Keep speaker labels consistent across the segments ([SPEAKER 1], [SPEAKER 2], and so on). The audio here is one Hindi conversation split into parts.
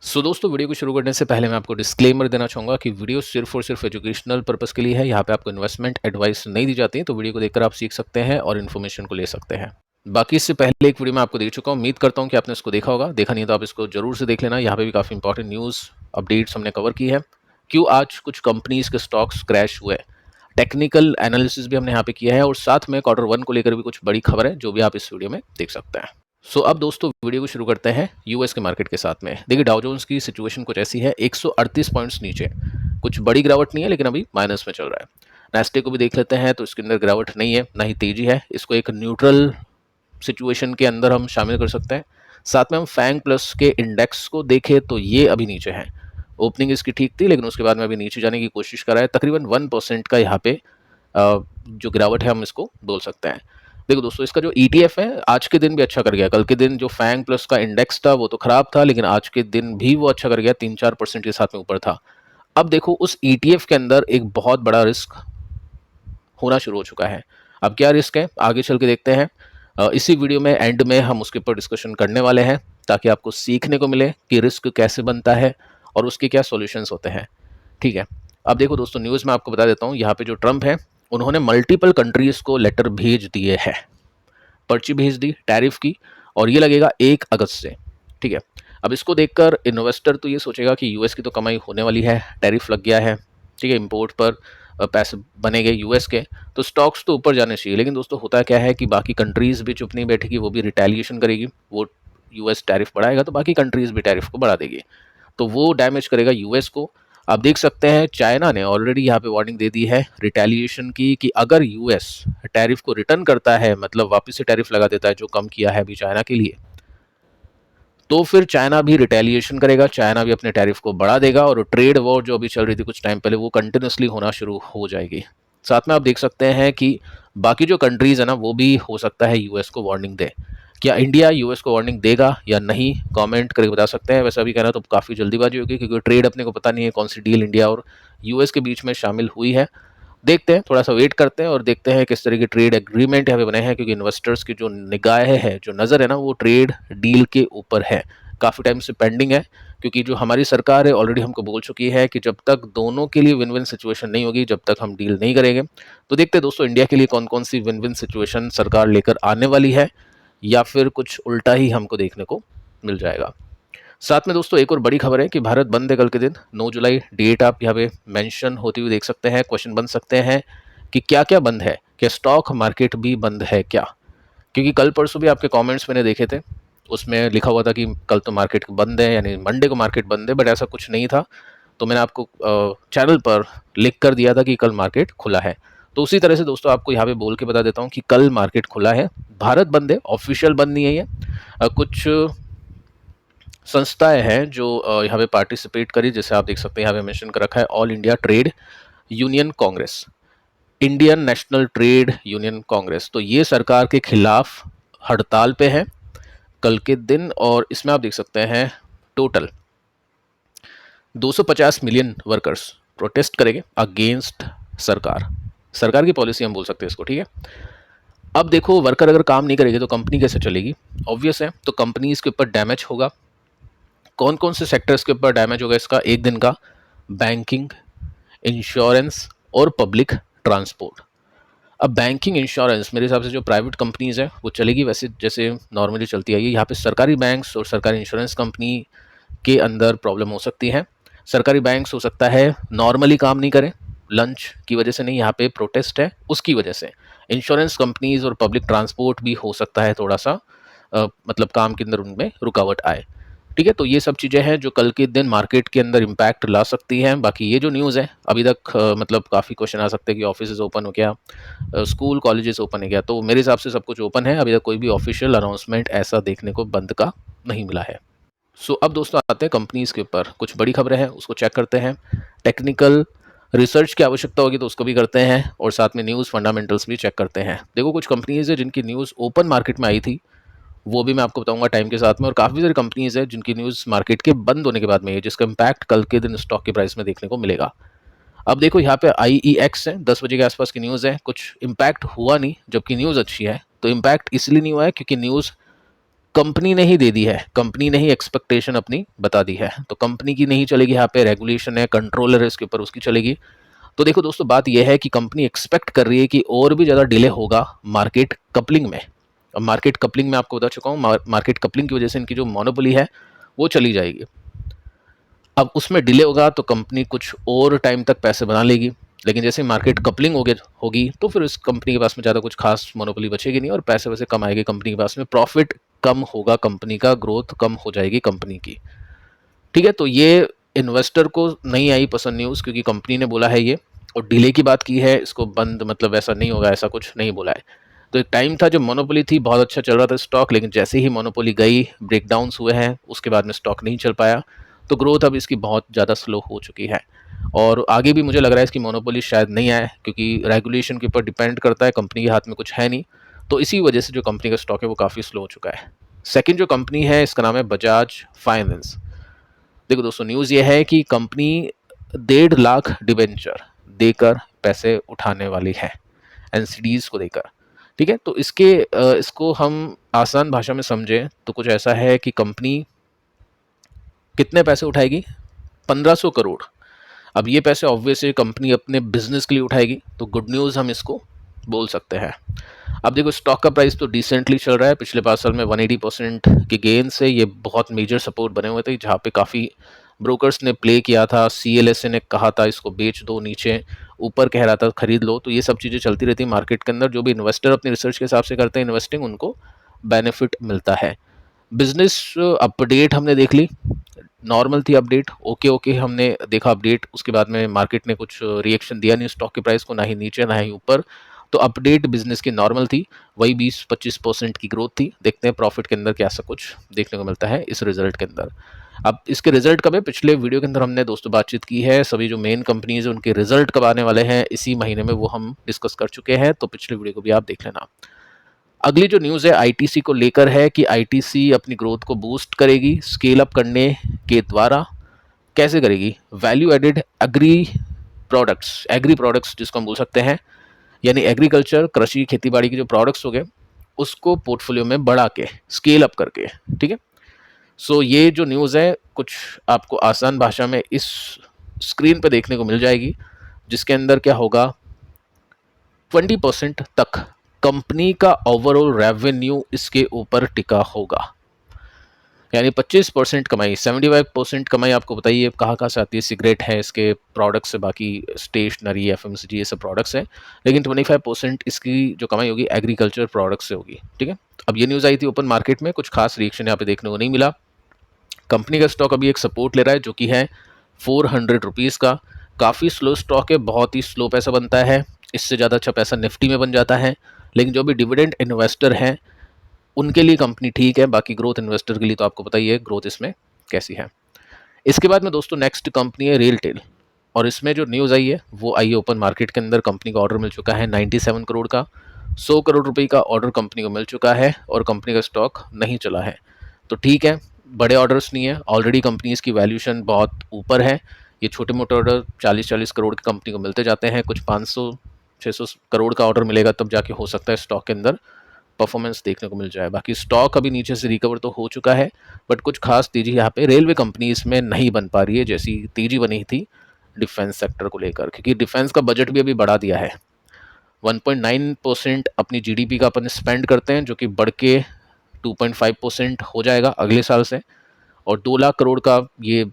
[SPEAKER 1] दोस्तों, वीडियो को शुरू करने से पहले मैं आपको डिस्क्लेमर देना चाहूँगा कि वीडियो सिर्फ और सिर्फ एजुकेशनल पर्पस के लिए है। यहाँ पे आपको इन्वेस्टमेंट एडवाइस नहीं दी जाती है, तो वीडियो को देखकर आप सीख सकते हैं और इन्फॉर्मेशन को ले सकते हैं। बाकी इससे पहले एक वीडियो मैं आपको दे चुका हूँ, उम्मीद करता हूँ कि आपने इसको देखा होगा। देखा नहीं तो आप इसको जरूर से देख लेना। यहाँ पे भी काफ़ी इंपॉर्टेंट न्यूज़ अपडेट्स हमने कवर की है। क्यों आज कुछ कंपनीज के स्टॉक्स क्रैश हुए, टेक्निकल एनालिसिस भी हमने यहाँ पे किया है और साथ में क्वार्टर 1 को लेकर भी कुछ बड़ी खबर है जो भी आप इस वीडियो में देख सकते हैं। अब दोस्तों वीडियो को शुरू करते हैं यूएस के मार्केट के साथ में। देखिए, डाउ जोन्स की सिचुएशन कुछ ऐसी है, 138 पॉइंट्स नीचे, कुछ बड़ी गिरावट नहीं है लेकिन अभी माइनस में चल रहा है। नेस्टे को भी देख लेते हैं तो इसके अंदर गिरावट नहीं है, ना ही तेजी है। इसको एक न्यूट्रल सिचुएशन के अंदर हम शामिल कर सकते हैं। साथ में हम फैंग प्लस के इंडेक्स को देखें तो ये अभी नीचे है। ओपनिंग इसकी ठीक थी लेकिन उसके बाद में अभी नीचे जाने की कोशिश कर रहा है। तकरीबन 1% का यहाँ पे जो गिरावट है हम इसको बोल सकते हैं। देखो दोस्तों, इसका जो ETF है आज के दिन भी अच्छा कर गया। कल के दिन जो फैंग प्लस का इंडेक्स था वो तो खराब था, लेकिन आज के दिन भी वो अच्छा कर गया, 3-4% के साथ में ऊपर था। अब देखो, उस ETF के अंदर एक बहुत बड़ा रिस्क होना शुरू हो चुका है। अब क्या रिस्क है आगे चल के देखते हैं। इसी वीडियो में एंड में हम उसके ऊपर डिस्कशन करने वाले हैं, ताकि आपको सीखने को मिले कि रिस्क कैसे बनता है और उसके क्या सॉल्यूशंस होते हैं। ठीक है, अब देखो दोस्तों, न्यूज़ में आपको बता देता हूँ। यहाँ पे जो ट्रम्प है, उन्होंने मल्टीपल कंट्रीज को लेटर भेज दिए हैं, पर्ची भेज दी टैरिफ की, और ये लगेगा 1 अगस्त से। ठीक है, अब इसको देखकर इन्वेस्टर तो ये सोचेगा कि यूएस की तो कमाई होने वाली है, टैरिफ लग गया है। ठीक है, इंपोर्ट पर पैसे बनेंगे यूएस के, तो स्टॉक्स तो ऊपर जाने चाहिए। लेकिन दोस्तों होता क्या है कि बाकी कंट्रीज भी चुप नहीं बैठेगी, वो भी रिटेलिएशन करेगी। वो यूएस टैरिफ बढ़ाएगा तो बाकी कंट्रीज भी टैरिफ को बढ़ा देगी, तो वो डैमेज करेगा यूएस को। आप देख सकते हैं चाइना ने ऑलरेडी यहाँ पे वार्निंग दे दी है रिटेलिएशन की, कि अगर यूएस टैरिफ को रिटर्न करता है, मतलब वापस से टैरिफ लगा देता है जो कम किया है अभी चाइना के लिए, तो फिर चाइना भी रिटेलिएशन करेगा, चाइना भी अपने टैरिफ को बढ़ा देगा और ट्रेड वॉर जो अभी चल रही थी कुछ टाइम पहले, वो कंटिन्यूसली होना शुरू हो जाएगी। साथ में आप देख सकते हैं कि बाकी जो कंट्रीज है ना, वो भी हो सकता है यूएस को वार्निंग दे। क्या इंडिया यूएस को वार्निंग देगा या नहीं, कमेंट करके बता सकते हैं। वैसे अभी कहना तो काफ़ी जल्दीबाजी होगी, क्योंकि ट्रेड अपने को पता नहीं है कौन सी डील इंडिया और यूएस के बीच में शामिल हुई है। देखते हैं, थोड़ा सा वेट करते हैं और देखते हैं किस तरह के ट्रेड एग्रीमेंट यहाँ पे बने हैं, क्योंकि इन्वेस्टर्स की जो निगाहें है, जो नज़र है ना, वो ट्रेड डील के ऊपर है। काफ़ी टाइम से पेंडिंग है, क्योंकि जो हमारी सरकार है ऑलरेडी हमको बोल चुकी है कि जब तक दोनों के लिए विन विन सिचुएशन नहीं होगी, जब तक हम डील नहीं करेंगे। तो देखते हैं दोस्तों, इंडिया के लिए कौन कौन सी विन विन सिचुएशन सरकार लेकर आने वाली है, या फिर कुछ उल्टा ही हमको देखने को मिल जाएगा। साथ में दोस्तों एक और बड़ी खबर है कि भारत बंद है कल के दिन, 9 जुलाई डेट आप यहाँ पे मेंशन होती हुई देख सकते हैं। क्वेश्चन बन सकते हैं कि क्या क्या बंद है, क्या स्टॉक मार्केट भी बंद है क्या? क्योंकि कल परसों भी आपके कमेंट्स मैंने देखे थे, उसमें लिखा हुआ था कि कल तो मार्केट बंद है, यानी मंडे को मार्केट बंद है, बट ऐसा कुछ नहीं था। तो मैंने आपको चैनल पर लिख कर दिया था कि कल मार्केट खुला है। तो उसी तरह से दोस्तों आपको यहाँ पे बोल के बता देता हूँ कि कल मार्केट खुला है, भारत बंद है, ऑफिशियल बंद नहीं है ये। कुछ संस्थाएं हैं जो यहाँ पे पार्टिसिपेट करी, जैसे आप देख सकते हैं यहाँ पे मेंशन कर रखा है all India trade union Congress, Indian national trade union Congress. तो ये सरकार के खिलाफ हड़ताल पे है कल के दिन, और इसमें आप देख सकते हैं टोटल 250 मिलियन वर्कर्स प्रोटेस्ट करेंगे अगेंस्ट सरकार की पॉलिसी हम बोल सकते हैं इसको। ठीक है, अब देखो, वर्कर अगर काम नहीं करेगी तो कंपनी कैसे चलेगी? ऑब्वियस है, तो कंपनीज के ऊपर डैमेज होगा। कौन कौन से सेक्टर्स के ऊपर डैमेज होगा इसका? एक दिन का बैंकिंग, इंश्योरेंस और पब्लिक ट्रांसपोर्ट। अब बैंकिंग इंश्योरेंस मेरे हिसाब से जो प्राइवेट कंपनीज है वो चलेगी, वैसे जैसे नॉर्मली चलती आई है। यहाँ पे सरकारी बैंक्स और सरकारी इंश्योरेंस कंपनी के अंदर प्रॉब्लम हो सकती है। सरकारी बैंक्स हो सकता है नॉर्मली काम नहीं करें, लंच की वजह से नहीं, यहाँ पे प्रोटेस्ट है उसकी वजह से। इंश्योरेंस कंपनीज और पब्लिक ट्रांसपोर्ट भी हो सकता है थोड़ा सा मतलब काम के अंदर उनमें रुकावट आए। ठीक है, तो ये सब चीज़ें हैं जो कल के दिन मार्केट के अंदर इम्पैक्ट ला सकती हैं। बाकी ये जो न्यूज़ है अभी तक मतलब काफ़ी क्वेश्चन आ सकते हैं कि ऑफिस ओपन हो गया, स्कूल कॉलेजेस ओपन है क्या? तो मेरे हिसाब से सब कुछ ओपन है, अभी तक कोई भी ऑफिशियल अनाउंसमेंट ऐसा देखने को बंद का नहीं मिला है। अब दोस्तों आते हैं कंपनीज़ के ऊपर, कुछ बड़ी खबरें हैं उसको चेक करते हैं। टेक्निकल रिसर्च की आवश्यकता होगी तो उसको भी करते हैं, और साथ में न्यूज़ फंडामेंटल्स भी चेक करते हैं। देखो, कुछ कंपनीज़ है जिनकी न्यूज़ ओपन मार्केट में आई थी, वो भी मैं आपको बताऊंगा टाइम के साथ में, और काफ़ी सारी कंपनीज है जिनकी न्यूज़ मार्केट के बंद होने के बाद में है, जिसका इम्पैक्ट कल के दिन स्टॉक के प्राइस में देखने को मिलेगा। अब देखो, यहाँ पे IEX है, 10 बजे के आसपास की न्यूज़ है, कुछ इम्पैक्ट हुआ नहीं जबकि न्यूज़ अच्छी है। तो इम्पैक्ट इसलिए नहीं हुआ है क्योंकि न्यूज़ कंपनी ने ही दे दी है, कंपनी ने ही एक्सपेक्टेशन अपनी बता दी है, तो कंपनी की नहीं चलेगी, यहाँ पे रेगुलेशन है, कंट्रोलर है इसके ऊपर, उसकी चलेगी। तो देखो दोस्तों, बात यह है कि कंपनी एक्सपेक्ट कर रही है कि और भी ज़्यादा डिले होगा मार्केट कपलिंग में। अब मार्केट कपलिंग में आपको बता चुका हूँ, मार्केट कपलिंग की वजह से इनकी जो मोनोपोली है वो चली जाएगी। अब उसमें डिले होगा तो कंपनी कुछ और टाइम तक पैसे बना लेगी, लेकिन जैसे मार्केट कपलिंग होगी तो फिर इस कंपनी के पास में ज़्यादा कुछ खास मोनोपोली बचेगी नहीं और पैसे वैसे कम आएगी कंपनी के पास में, प्रॉफिट कम होगा कंपनी का, ग्रोथ कम हो जाएगी कंपनी की। ठीक है, तो ये इन्वेस्टर को नहीं आई पसंद न्यूज़, क्योंकि कंपनी ने बोला है ये, और डिले की बात की है, इसको बंद मतलब ऐसा नहीं होगा, ऐसा कुछ नहीं बोला है। तो एक टाइम था जब मोनोपोली थी, बहुत अच्छा चल रहा था स्टॉक, लेकिन जैसे ही मोनोपोली गई, ब्रेकडाउन्स हुए हैं, उसके बाद में स्टॉक नहीं चल पाया, तो ग्रोथ अब इसकी बहुत ज़्यादा स्लो हो चुकी है। और आगे भी मुझे लग रहा है इसकी मोनोपोली शायद नहीं आए, क्योंकि रेगुलेशन के ऊपर डिपेंड करता है, कंपनी के हाथ में कुछ है नहीं, तो इसी वजह से जो कंपनी का स्टॉक है वो काफ़ी स्लो हो चुका है। सेकंड जो कंपनी है इसका नाम है बजाज फाइनेंस। देखो दोस्तों, न्यूज़ ये है कि कंपनी 1.5 लाख डिबेंचर देकर पैसे उठाने वाली है, एनसीडीज को देकर। ठीक है, तो इसको हम आसान भाषा में समझें तो कुछ ऐसा है कि कंपनी कितने पैसे उठाएगी, 1500 करोड़। अब ये पैसे ऑब्वियसली कंपनी अपने बिजनेस के लिए उठाएगी, तो गुड न्यूज़ हम इसको बोल सकते हैं। अब देखो, स्टॉक का प्राइस तो डिसेंटली चल रहा है, पिछले 5 साल में 180% के गेन से ये बहुत मेजर सपोर्ट बने हुए थे, जहाँ पे काफ़ी ब्रोकर्स ने प्ले किया था, CLSA ने कहा था इसको बेच दो नीचे, ऊपर कह रहा था खरीद लो, तो ये सब चीज़ें चलती रहती है मार्केट के अंदर। जो भी इन्वेस्टर अपनी रिसर्च के हिसाब से करते हैं इन्वेस्टिंग, उनको बेनिफिट मिलता है। बिजनेस अपडेट हमने देख ली, नॉर्मल थी अपडेट, ओके हमने देखा अपडेट, उसके बाद में मार्केट ने कुछ रिएक्शन दिया नहीं स्टॉक के प्राइस को, ना ही नीचे ना ही ऊपर, तो अपडेट बिजनेस की नॉर्मल थी, वही 20-25% की ग्रोथ थी। देखते हैं प्रॉफिट के अंदर क्या सा कुछ देखने को मिलता है इस रिजल्ट के अंदर। अब इसके रिजल्ट कब है, पिछले वीडियो के अंदर हमने दोस्तों बातचीत की है, सभी जो मेन कंपनीज है उनके रिजल्ट कब आने वाले हैं इसी महीने में, वो हम डिस्कस कर चुके हैं, तो पिछले वीडियो को भी आप देख लेना। अगली जो न्यूज़ है आईटीसी को लेकर है कि आईटीसी अपनी ग्रोथ को बूस्ट करेगी स्केल अप करने के द्वारा। कैसे करेगी, वैल्यू एडेड एग्री प्रोडक्ट्स जिसको हम बोल सकते हैं, यानी एग्रीकल्चर, कृषि, खेती बाड़ी के जो प्रोडक्ट्स हो गए उसको पोर्टफोलियो में बढ़ा के स्केल अप करके। ठीक है, सो ये जो न्यूज़ है कुछ आपको आसान भाषा में इस स्क्रीन पे देखने को मिल जाएगी, जिसके अंदर क्या होगा, 20% तक कंपनी का ओवरऑल रेवेन्यू इसके ऊपर टिका होगा, यानी 25% कमाई, 75% कमाई आपको बताइए कहाँ कहाँ से आती है, सिगरेट है, इसके प्रोडक्ट्स से, बाकी स्टेशनरी, FMCG ये सब प्रोडक्ट्स हैं, लेकिन 25% इसकी जो कमाई होगी एग्रीकल्चर प्रोडक्ट्स से होगी। ठीक है, अब ये न्यूज़ आई थी ओपन मार्केट में, कुछ खास रिएक्शन यहाँ पे देखने को नहीं मिला। कंपनी का स्टॉक अभी एक सपोर्ट ले रहा है जो कि है 400 रुपीज़ का, काफ़ी स्लो स्टॉक है, बहुत ही स्लो पैसा बनता है, इससे ज़्यादा अच्छा पैसा निफ्टी में बन जाता है, लेकिन जो भी डिविडेंड इन्वेस्टर हैं उनके लिए कंपनी ठीक है, बाकी ग्रोथ इन्वेस्टर के लिए तो आपको पता ही है ग्रोथ इसमें कैसी है। इसके बाद में दोस्तों नेक्स्ट कंपनी है रेलटेल, और इसमें जो न्यूज़ आई है वो आई है ओपन मार्केट के अंदर, कंपनी का ऑर्डर मिल चुका है 97 करोड़ का, 100 करोड़ रुपए का ऑर्डर कंपनी को मिल चुका है और कंपनी का स्टॉक नहीं चला है, तो ठीक है, बड़े ऑर्डर्स नहीं है, ऑलरेडी कंपनीज की वैल्यूशन बहुत ऊपर है, ये छोटे मोटे ऑर्डर 40-40 करोड़ की कंपनी को मिलते जाते हैं, कुछ 500-600 करोड़ का ऑर्डर मिलेगा तब जाके हो सकता है स्टॉक के अंदर परफॉर्मेंस देखने को मिल जाए। बाकी स्टॉक अभी नीचे से रिकवर तो हो चुका है, बट कुछ खास तेजी यहाँ पे रेलवे कंपनी इसमें नहीं बन पा रही है जैसी तेजी बनी थी डिफेंस सेक्टर को लेकर, क्योंकि डिफेंस का बजट भी अभी बढ़ा दिया है, 1.9% अपनी GDP का अपन स्पेंड करते हैं, जो कि बढ़ के 2.5% हो जाएगा अगले साल से, और 2 लाख करोड़ का ये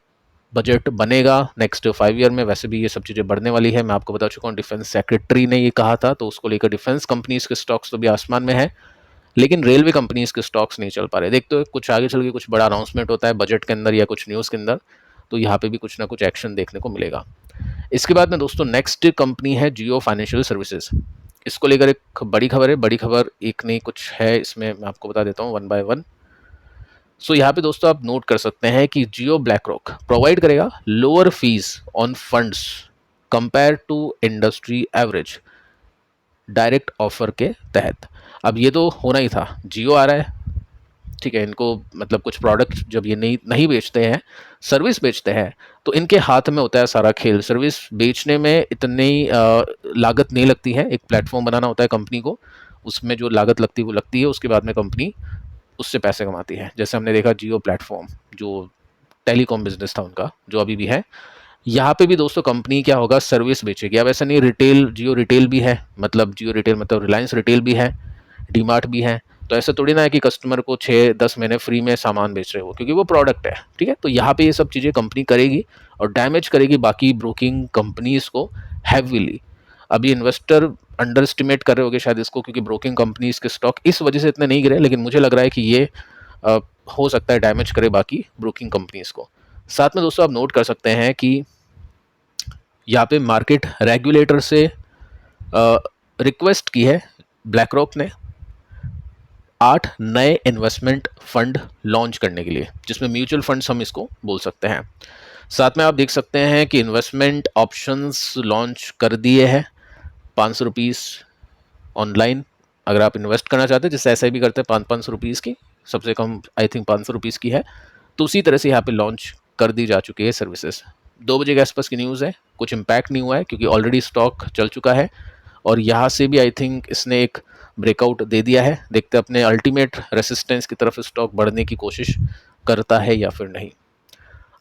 [SPEAKER 1] बजट बनेगा नेक्स्ट 5 ईयर में। वैसे भी ये सब चीज़ें बढ़ने वाली है, मैं आपको बता चुका हूँ, डिफेंस सेक्रेटरी ने ये कहा था, तो उसको लेकर डिफेंस कंपनीज के स्टॉक्स तो भी आसमान में है, लेकिन रेलवे कंपनीज के स्टॉक्स नहीं चल पा रहे। देखते हो कुछ आगे चल के कुछ बड़ा अनाउंसमेंट होता है बजट के अंदर या कुछ न्यूज़ के अंदर, तो यहाँ पे भी कुछ ना कुछ एक्शन देखने को मिलेगा। इसके बाद में दोस्तों नेक्स्ट कंपनी है जियो फाइनेंशियल सर्विसेज, इसको लेकर एक बड़ी खबर है, बड़ी खबर एक नहीं कुछ है, इसमें मैं आपको बता देता हूँ वन बाय वन। सो यहाँ पे दोस्तों आप नोट कर सकते हैं कि जियो ब्लैकरॉक प्रोवाइड करेगा lower fees on funds compare to industry average direct offer के तहत। अब ये तो होना ही था, जियो आ रहा है, ठीक है, इनको मतलब कुछ प्रोडक्ट जब ये नहीं बेचते हैं, सर्विस बेचते हैं, तो इनके हाथ में होता है सारा खेल। सर्विस बेचने में इतनी लागत नहीं लगती है, एक प्लेटफॉर्म बनाना होता है कंपनी को, उसमें जो लागत लगती है वो लगती है, उसके बाद में कंपनी उससे पैसे कमाती है। जैसे हमने देखा जियो प्लेटफॉर्म, जो टेलीकॉम बिजनेस था उनका, जो अभी भी है। यहाँ पे भी दोस्तों कंपनी क्या होगा, सर्विस बेचेगी। अब ऐसा नहीं, रिटेल, जियो रिटेल भी है, मतलब जियो रिटेल मतलब रिलायंस रिटेल भी है, डीमार्ट भी है। तो ऐसा थोड़ी ना है कि कस्टमर को 6-10 महीने फ्री में सामान बेच रहे हो, क्योंकि वो प्रोडक्ट है, ठीक है। तो यहाँ पे ये सब चीज़ें कंपनी करेगी और डैमेज करेगी बाकी ब्रोकिंग कंपनीज को हैवीली। अभी इन्वेस्टर अंडर एस्टिमेट कर रहे होगे शायद इसको, क्योंकि ब्रोकिंग कंपनीज के स्टॉक इस वजह से इतने नहीं गिरे, लेकिन मुझे लग रहा है कि ये अ, हो सकता है डैमेज करे बाकी ब्रोकिंग कंपनीज को। साथ में दोस्तों आप नोट कर सकते हैं कि यहाँ पे मार्केट रेगुलेटर से रिक्वेस्ट की है ब्लैक रॉक ने 8 नए इन्वेस्टमेंट फंड लॉन्च करने के लिए, जिसमें म्यूचुअल फंड्स हम इसको बोल सकते हैं। साथ में आप देख सकते हैं कि इन्वेस्टमेंट ऑप्शंस लॉन्च कर दिए हैं, 500 रुपीज़ ऑनलाइन अगर आप इन्वेस्ट करना चाहते हैं, जैसे ऐसा भी करते हैं 500 रुपीज़ की, सबसे कम आई थिंक 500 रुपीज़ की है। तो उसी तरह से यहाँ पे लॉन्च कर दी जा चुकी है सर्विसेज। 2 बजे के आसपास की न्यूज़ है, कुछ इम्पैक्ट नहीं हुआ है क्योंकि ऑलरेडी स्टॉक चल चुका है, और यहाँ से भी आई थिंक इसने एक ब्रेकआउट दे दिया है। देखते अपने अल्टीमेट रेसिस्टेंस की तरफ स्टॉक बढ़ने की कोशिश करता है या फिर नहीं।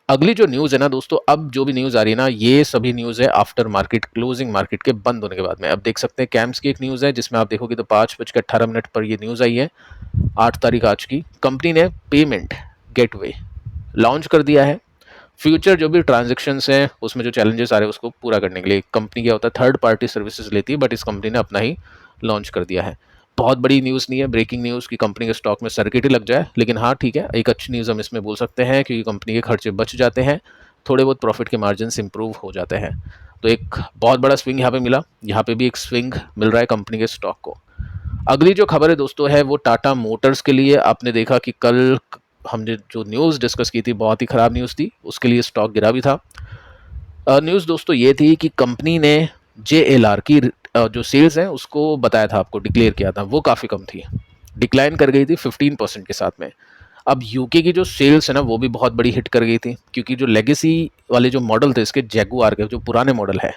[SPEAKER 1] अगली जो न्यूज़ है ना दोस्तों, अब जो भी न्यूज़ आ रही है ना, ये सभी न्यूज़ है आफ्टर मार्केट क्लोजिंग, मार्केट के बंद होने के बाद में। अब देख सकते हैं कैम्स की एक न्यूज़ है, जिसमें आप देखोगे तो 5:18 पर ये न्यूज़ आई है, 8 तारीख आज की। कंपनी ने पेमेंट गेटवे लॉन्च कर दिया है। फ्यूचर जो भी ट्रांजेक्शन्स हैं उसमें जो चैलेंजेस आ रहे हैं उसको पूरा करने के लिए कंपनी क्या होता है, थर्ड पार्टी सर्विसेज लेती है, बट इस कंपनी ने अपना ही लॉन्च कर दिया है। बहुत बड़ी न्यूज़ नहीं है, ब्रेकिंग न्यूज़ की कंपनी के स्टॉक में सर्किट ही लग जाए, लेकिन हाँ ठीक है, एक अच्छी न्यूज़ हम इसमें बोल सकते हैं, क्योंकि कंपनी के खर्चे बच जाते हैं, थोड़े बहुत प्रॉफिट के मार्जिन इंप्रूव हो जाते हैं। तो एक बहुत बड़ा स्विंग यहाँ पे मिला, यहाँ पे भी एक स्विंग मिल रहा है कंपनी के स्टॉक को। अगली जो खबर है दोस्तों है वो टाटा मोटर्स के लिए। आपने देखा कि कल हमने जो न्यूज़ डिस्कस की थी बहुत ही ख़राब न्यूज़ थी, उसके लिए स्टॉक गिरा भी था। न्यूज़ दोस्तों ये थी कि कंपनी ने JLR की जो सेल्स हैं उसको बताया था, आपको डिक्लेयर किया था, वो काफ़ी कम थी, डिक्लाइन कर गई थी 15% के साथ में। अब यूके की जो सेल्स है ना वो भी बहुत बड़ी हिट कर गई थी, क्योंकि जो लेगेसी वाले जो मॉडल थे इसके, जैगुआर के जो पुराने मॉडल है,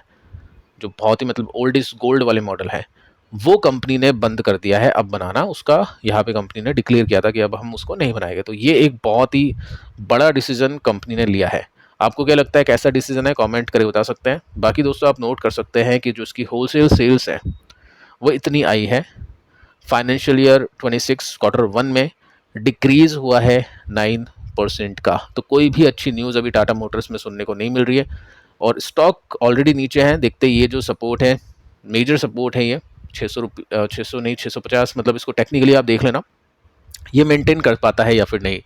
[SPEAKER 1] जो बहुत ही मतलब ओल्ड इज गोल्ड वाले मॉडल है, वो कंपनी ने बंद कर दिया है अब बनाना उसका। यहाँ पे कंपनी ने डिक्लेयर किया था कि अब हम उसको नहीं बनाएंगे। तो ये एक बहुत ही बड़ा डिसीजन कंपनी ने लिया है। आपको क्या लगता है कैसा डिसीजन है, कमेंट करके बता सकते हैं। बाकी दोस्तों आप नोट कर सकते हैं कि जो इसकी होलसेल सेल्स है वो इतनी आई है, फाइनेंशियल ईयर 26 Q1 में डिक्रीज हुआ है 9% का। तो कोई भी अच्छी न्यूज़ अभी टाटा मोटर्स में सुनने को नहीं मिल रही है, और स्टॉक ऑलरेडी नीचे है। देखते ये जो सपोर्ट है, मेजर सपोर्ट है ये 600 600 नहीं 650, मतलब इसको टेक्निकली आप देख लेना, ये मेंटेन कर पाता है या फिर नहीं,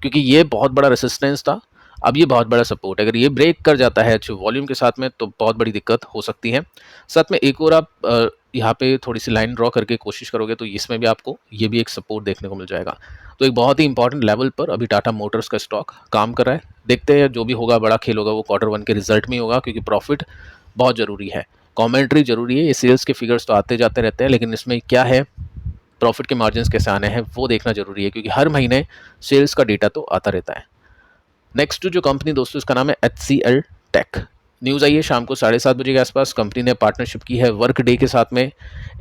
[SPEAKER 1] क्योंकि ये बहुत बड़ा रेसिस्टेंस था, अब ये बहुत बड़ा सपोर्ट है। अगर ये ब्रेक कर जाता है अच्छे वॉल्यूम के साथ में तो बहुत बड़ी दिक्कत हो सकती है। साथ में एक और आप यहाँ पे थोड़ी सी लाइन ड्रॉ करके कोशिश करोगे तो इसमें भी आपको ये भी एक सपोर्ट देखने को मिल जाएगा। तो एक बहुत ही इंपॉर्टेंट लेवल पर अभी टाटा मोटर्स का स्टॉक काम कर रहा है। देखते हैं जो भी होगा, बड़ा खेल होगा वो Q1 के रिजल्ट में ही होगा, क्योंकि प्रॉफिट बहुत ज़रूरी है, कॉमेंट्री ज़रूरी है। ये सेल्स के फिगर्स तो आते जाते रहते हैं, लेकिन इसमें क्या है, प्रॉफिट के मार्जिन कैसे आने हैं वो देखना जरूरी है, क्योंकि हर महीने सेल्स का डेटा तो आता रहता है। नेक्स्ट जो कंपनी दोस्तों, इसका नाम है HCL टेक। न्यूज़ आई है शाम को 7:30 बजे के आसपास। कंपनी ने पार्टनरशिप की है वर्क डे के साथ में,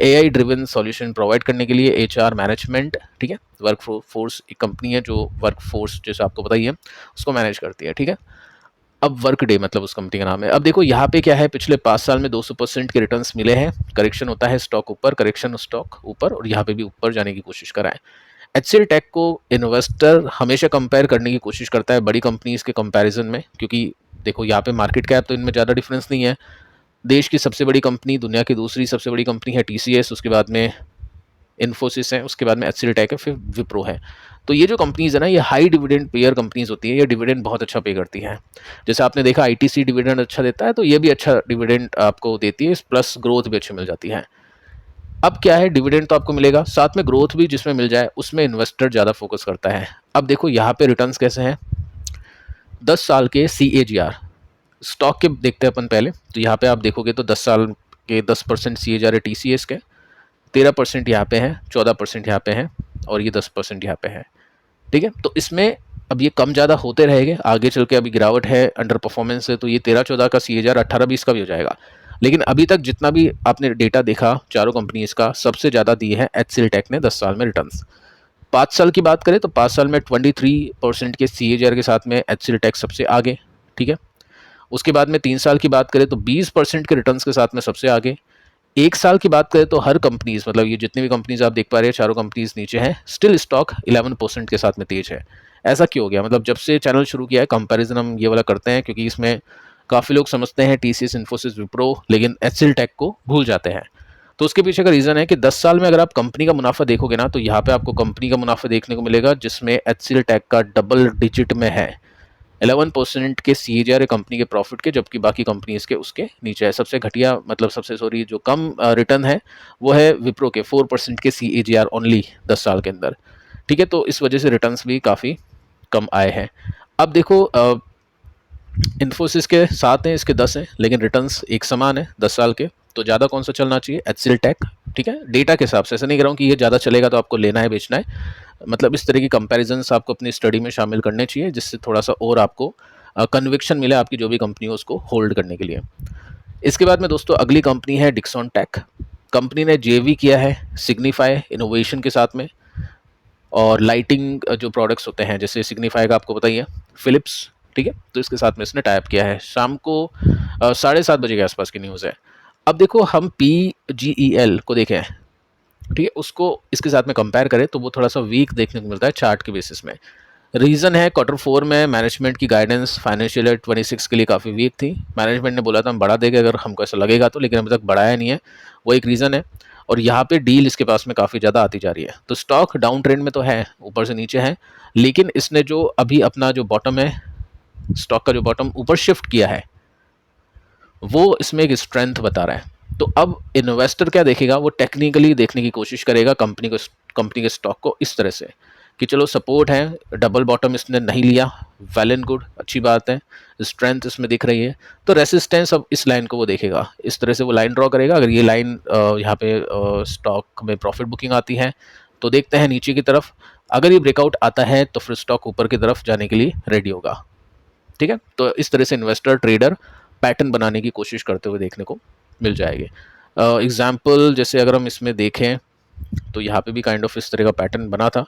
[SPEAKER 1] AI ड्रिवन सॉल्यूशन प्रोवाइड करने के लिए, HR मैनेजमेंट, ठीक है। वर्क फोर्स एक कंपनी है जो वर्क फोर्स जैसे आपको पता ही है उसको मैनेज करती है, ठीक है। अब वर्क डे मतलब उस कंपनी का नाम है। अब देखो यहाँ पे क्या है, पिछले 5 साल में 200% के रिटर्न्स मिले हैं। करेक्शन होता है स्टॉक ऊपर, करेक्शन स्टॉक ऊपर, और यहाँ पे भी ऊपर जाने की कोशिश करा है। HCL टेक को इन्वेस्टर हमेशा कंपेयर करने की कोशिश करता है बड़ी कंपनीज के कंपैरिजन में, क्योंकि देखो यहाँ पे मार्केट कैप तो इनमें ज़्यादा डिफरेंस नहीं है। देश की सबसे बड़ी कंपनी, दुनिया की दूसरी सबसे बड़ी कंपनी है TCS, उसके बाद में इन्फोसिस है, उसके बाद में HCL टेक है, फिर विप्रो है। तो ये जो कंपनीज है ना, ये हाई डिविडेंड पेयर कंपनीज होती है, ये डिविडेंड बहुत अच्छा पे करती हैं। जैसे आपने देखा ITC डिविडेंड अच्छा देता है, तो ये भी अच्छा डिविडेंड आपको देती है, प्लस ग्रोथ भी अच्छी मिल जाती है। अब क्या है, डिविडेंड तो आपको मिलेगा, साथ में ग्रोथ भी जिसमें मिल जाए उसमें इन्वेस्टर ज़्यादा फोकस करता है। अब देखो यहाँ पे रिटर्न्स कैसे हैं, 10 साल के CAGR स्टॉक के देखते हैं अपन पहले। तो यहाँ पे आप देखोगे तो 10 साल के 10% CAGR है TCS के, 13% यहाँ पे है, 14% यहाँ पे है, और ये 10% यहाँ पे है, ठीक है। तो इसमें अब ये कम ज़्यादा होते रहेंगे आगे चल के। अभी गिरावट है, अंडर परफॉर्मेंस है, तो ये 13-14 का CAGR 18-20 का भी हो जाएगा। लेकिन अभी तक जितना भी आपने डेटा देखा चारों कंपनीज का, सबसे ज़्यादा दिए हैं HCL टेक ने 10 साल में रिटर्न्स। 5 साल की बात करें तो 5 साल में 23% के CAGR के साथ में HCL टेक सबसे आगे, ठीक है। उसके बाद में 3 साल की बात करें तो 20% के रिटर्न्स के साथ में सबसे आगे। 1 साल की बात करें तो हर कंपनीज, मतलब ये जितनी भी कंपनीज आप देख पा रहे हैं, चारों कंपनीज नीचे हैं, स्टिल स्टॉक 11% के साथ में तेज है। ऐसा क्यों हो गया? मतलब जब से चैनल शुरू किया है कंपैरिजन हम ये वाला करते हैं, क्योंकि इसमें काफ़ी लोग समझते हैं TCS, इन्फोसिस, विप्रो, लेकिन HCL टेक को भूल जाते हैं। तो उसके पीछे का रीज़न है कि 10 साल में अगर आप कंपनी का मुनाफा देखोगे ना, तो यहाँ पे आपको कंपनी का मुनाफा देखने को मिलेगा जिसमें HCL टेक का डबल डिजिट में है। 11% के CAGR है कंपनी के प्रॉफिट के, जबकि बाकी कंपनीज के उसके नीचे है। सबसे घटिया, मतलब सबसे सॉरी, जो कम रिटर्न है वो है विप्रो के 4% के CAGR ओनली 10 साल के अंदर, ठीक है। तो इस वजह से रिटर्न्स भी काफ़ी कम आए हैं। अब देखो, इन्फोसिस के 7 हैं, इसके 10 हैं, लेकिन रिटर्न्स एक समान है 10 साल के। तो ज़्यादा कौन सा चलना चाहिए? HCL टेक, ठीक है। डेटा के हिसाब से ऐसा नहीं कह रहा हूँ कि ये ज़्यादा चलेगा तो आपको लेना है, बेचना है, मतलब इस तरह की कंपैरिजन्स आपको अपनी स्टडी में शामिल करने चाहिए, जिससे थोड़ा सा और आपको कन्विक्शन मिले आपकी जो भी कंपनी हो उसको होल्ड करने के लिए। इसके बाद में दोस्तों अगली कंपनी है डिक्सन टेक। कंपनी ने JV किया है सिग्निफाई इनोवेशन के साथ में, और लाइटिंग जो प्रोडक्ट्स होते हैं, जैसे सिग्निफाई का आपको बताइए, फिलिप्स, ठीक है, तो इसके साथ में इसने टाइप किया है। शाम को 7:30 बजे के आसपास की न्यूज़ है। अब देखो, हम PGEL को देखें, ठीक है, उसको इसके साथ में कंपेयर करें तो वो थोड़ा सा वीक देखने को मिलता है चार्ट के बेसिस में। रीज़न है Q4 में मैनेजमेंट की गाइडेंस फाइनेंशियल ईयर 26 के लिए काफ़ी वीक थी। मैनेजमेंट ने बोला था हम बढ़ा देंगे अगर हमको ऐसा लगेगा तो, लेकिन अभी तक बढ़ाया नहीं है, वो एक रीज़न है। और यहाँ पे डील इसके पास में काफ़ी ज़्यादा आती जा रही है। तो स्टॉक डाउन ट्रेंड में तो है, ऊपर से नीचे है, लेकिन इसने जो अभी अपना जो बॉटम है, स्टॉक का जो बॉटम ऊपर शिफ्ट किया है, वो इसमें एक स्ट्रेंथ बता रहा है। तो अब इन्वेस्टर क्या देखेगा? वो टेक्निकली देखने की कोशिश करेगा कंपनी के स्टॉक को इस तरह से कि चलो सपोर्ट है, डबल बॉटम इसने नहीं लिया, वेल एंड गुड, अच्छी बात है, स्ट्रेंथ इसमें दिख रही है। तो रेसिस्टेंस, अब इस लाइन को वो देखेगा, इस तरह से वो लाइन ड्रॉ करेगा। अगर ये लाइन यहाँ पे स्टॉक में प्रॉफिट बुकिंग आती है तो देखते हैं नीचे की तरफ, अगर ये ब्रेकआउट आता है तो फिर स्टॉक ऊपर की तरफ जाने के लिए रेडी होगा, ठीक है। तो इस तरह से इन्वेस्टर ट्रेडर पैटर्न बनाने की कोशिश करते हुए देखने को मिल जाएगी। एग्जाम्पल जैसे अगर हम इसमें देखें तो यहाँ पे भी काइंड ऑफ इस तरह का पैटर्न बना था।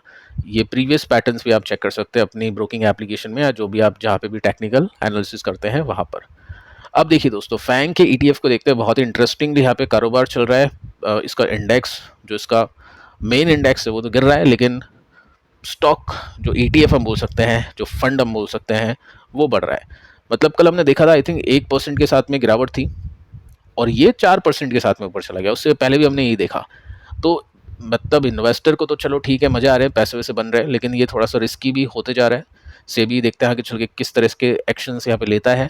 [SPEAKER 1] ये प्रीवियस पैटर्न्स भी आप चेक कर सकते हैं अपनी ब्रोकिंग एप्लीकेशन में, या जो भी आप जहाँ पे भी टेक्निकल एनालिसिस करते हैं वहाँ पर। अब देखिए दोस्तों, फैंग के ETF को देखते हैं, बहुत ही इंटरेस्टिंगली यहाँ पे कारोबार चल रहा है। इसका इंडेक्स, जो इसका मेन इंडेक्स है, वो तो गिर रहा है, लेकिन स्टॉक जो ETF हम बोल सकते हैं, जो फंड हम बोल सकते हैं, वो बढ़ रहा है। मतलब कल हमने देखा था, आई थिंक 1% के साथ में गिरावट थी, और ये 4% के साथ में ऊपर चला गया। उससे पहले भी हमने यही देखा। तो मतलब इन्वेस्टर को तो चलो ठीक है, मज़ा आ रहे हैं, पैसे वैसे बन रहे हैं, लेकिन ये थोड़ा सा रिस्की भी होते जा रहा है। सेबी देखते हैं कि चल के किस तरह के एक्शंस यहाँ पे लेता है।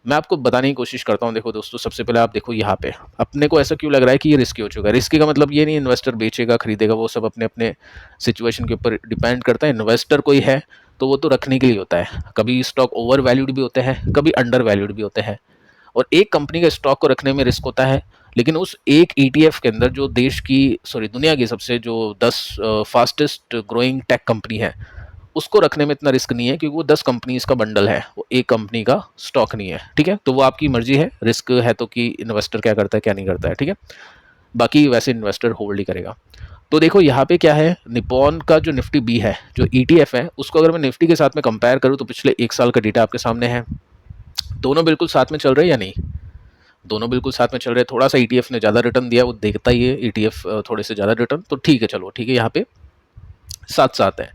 [SPEAKER 1] मैं आपको बताने की कोशिश करता हूँ। देखो दोस्तों, सबसे पहले आप देखो यहाँ पे, अपने को ऐसा क्यों लग रहा है कि ये रिस्की हो चुका है? रिस्की का मतलब ये नहीं इन्वेस्टर बेचेगा खरीदेगा, वो सब अपने अपने सिचुएशन के ऊपर डिपेंड करता है। इन्वेस्टर कोई है तो वो तो रखने के लिए होता है। कभी स्टॉक ओवर वैल्यूड भी होते हैं, कभी अंडर वैल्यूड भी होते हैं, और एक कंपनी के स्टॉक को रखने में रिस्क होता है, लेकिन उस एक ETF के अंदर जो दुनिया की सबसे जो 10 फास्टेस्ट ग्रोइंग टेक कंपनी है, उसको रखने में इतना रिस्क नहीं है, क्योंकि वो 10 कंपनीज का बंडल है, वो एक कंपनी का स्टॉक नहीं है, ठीक है। तो वो आपकी मर्जी है, रिस्क है तो कि इन्वेस्टर क्या करता है क्या नहीं करता है, ठीक है। बाकी वैसे इन्वेस्टर होल्ड ही करेगा। तो देखो यहाँ पे क्या है, निपॉन का जो निफ्टी बी है, जो ETF है, उसको अगर मैं निफ्टी के साथ में कंपेयर करूँ तो पिछले 1 साल का डेटा आपके सामने है। दोनों बिल्कुल साथ में चल रहे हैं या नहीं? दोनों बिल्कुल साथ में चल रहे हैं। थोड़ा सा ETF ने ज़्यादा रिटर्न दिया, वो देखता ही है ETF थोड़े से ज़्यादा रिटर्न, तो ठीक है, चलो ठीक है, यहाँ पे साथ साथ है,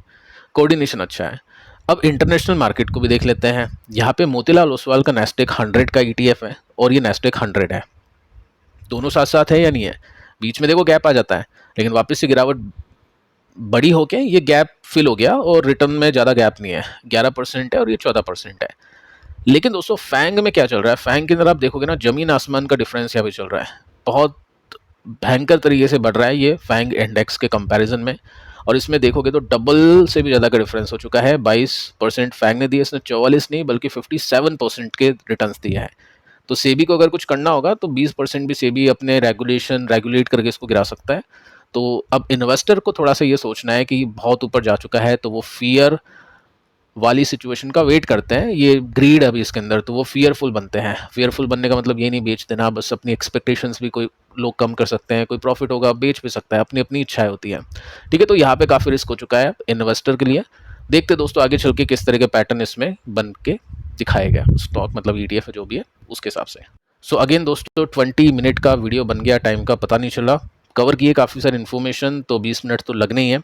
[SPEAKER 1] कोऑर्डिनेशन अच्छा है। अब इंटरनेशनल मार्केट को भी देख लेते हैं। यहाँ पे मोतीलाल ओसवाल का नेस्टेक 100 का ETF है, और ये नेस्टेक 100 है। दोनों साथ साथ है या नहीं है? बीच में देखो गैप आ जाता है, लेकिन वापस से गिरावट बड़ी होके ये गैप फिल हो गया, और रिटर्न में ज़्यादा गैप नहीं है, 11% है और ये 14% है। लेकिन दोस्तों फैंग में क्या चल रहा है? फैंग के अंदर आप देखोगे ना, जमीन आसमान का डिफरेंस यहाँ पे चल रहा है, बहुत भयंकर तरीके से बढ़ रहा है ये फैंग इंडेक्स के कंपैरिजन में। और इसमें देखोगे तो डबल से भी ज़्यादा का डिफरेंस हो चुका है। 22% फैंग ने दिए, इसने 44 नहीं बल्कि 57% के रिटर्न्स दिए हैं। तो सेबी को अगर कुछ करना होगा तो 20% भी सेबी अपने रेगुलेट करके इसको गिरा सकता है। तो अब इन्वेस्टर को थोड़ा सा ये सोचना है कि बहुत ऊपर जा चुका है, तो वो फियर वाली सिचुएशन का वेट करते हैं। ये ग्रीड है अभी इसके अंदर, तो वो फियरफुल बनते हैं। फियरफुल बनने का मतलब ये नहीं बेच देना, बस अपनी एक्सपेक्टेशंस भी कोई लोग कम कर सकते हैं, कोई प्रॉफिट होगा बेच भी सकता है, अपनी अपनी इच्छाएं होती है। ठीक है, तो यहाँ पे काफ़ी रिस्क हो चुका है इन्वेस्टर के लिए। देखते हैं दोस्तों आगे चल के किस तरह के पैटर्न इसमें बन के दिखाया गया, स्टॉक मतलब ETF जो भी है उसके हिसाब से। सो अगेन दोस्तों 20 मिनट का वीडियो बन गया, टाइम का पता नहीं चला। कवर किए काफ़ी सारी इन्फॉर्मेशन, तो 20 मिनट तो लगने ही है।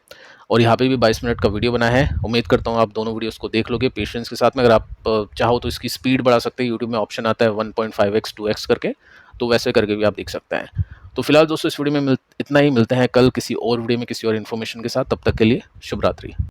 [SPEAKER 1] और यहाँ पे भी 22 मिनट का वीडियो बना है। उम्मीद करता हूँ आप दोनों वीडियोस को देख लोगे पेशेंस के साथ में। अगर आप चाहो तो इसकी स्पीड बढ़ा सकते हैं, यूट्यूब में ऑप्शन आता है 1.5x 2x करके, तो वैसे करके भी आप देख सकते हैं। तो फिलहाल दोस्तों इस वीडियो में इतना ही। मिलते हैं कल किसी और वीडियो में किसी और इन्फॉर्मेशन के साथ। तब तक के लिए शुभ रात्रि।